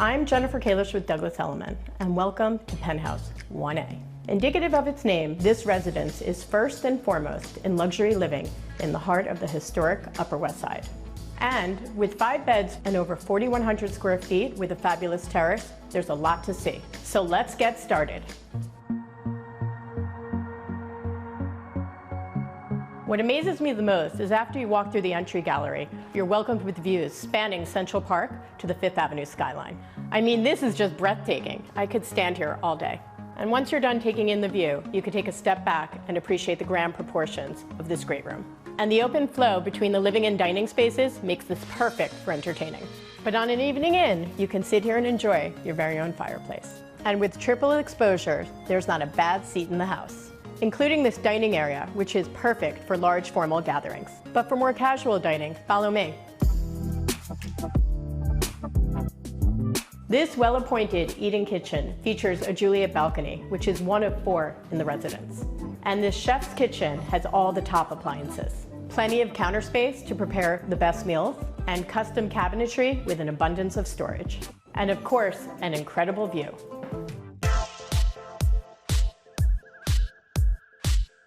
I'm Jennifer Kalish with Douglas Elliman, and welcome to Penthouse 1A. Indicative of its name, this residence is first and foremost in luxury living in the heart of the historic Upper West Side. And with 5 beds and over 4,100 square feet with a fabulous terrace, there's a lot to see. So let's get started. What amazes me the most is after you walk through the entry gallery, you're welcomed with views spanning Central Park to the 5th Avenue skyline. I mean, this is just breathtaking. I could stand here all day. And once you're done taking in the view, you can take a step back and appreciate the grand proportions of this great room. And the open flow between the living and dining spaces makes this perfect for entertaining. But on an evening in, you can sit here and enjoy your very own fireplace. And with triple exposure, there's not a bad seat in the house, including this dining area, which is perfect for large formal gatherings. But for more casual dining, follow me. This well-appointed eat-in kitchen features a Juliet balcony, which is one of 4 in the residence. And this chef's kitchen has all the top appliances. Plenty of counter space to prepare the best meals, and custom cabinetry with an abundance of storage. And of course, an incredible view.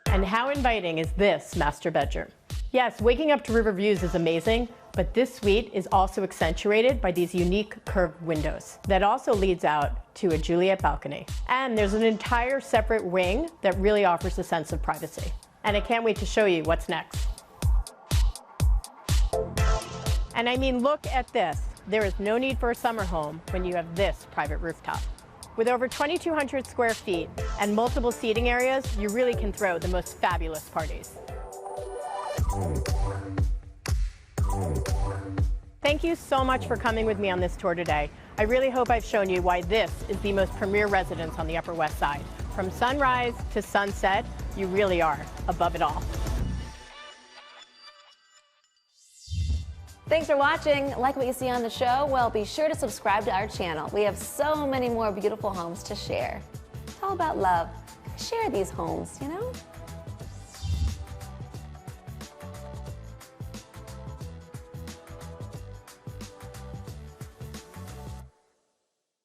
And how inviting is this master bedroom? Yes, waking up to river views is amazing, but this suite is also accentuated by these unique curved windows that also leads out to a Juliet balcony. And there's an entire separate wing that really offers a sense of privacy. And I can't wait to show you what's next. And I mean, look at this. There is no need for a summer home when you have this private rooftop. With over 2,200 square feet and multiple seating areas, you really can throw the most fabulous parties. Thank you so much for coming with me on this tour today. I really hope I've shown you why this is the most premier residence on the Upper West Side. From sunrise to sunset, you really are above it all. Thanks for watching. Like what you see on the show? Well, be sure to subscribe to our channel. We have so many more beautiful homes to share. It's all about love. Share these homes, you know?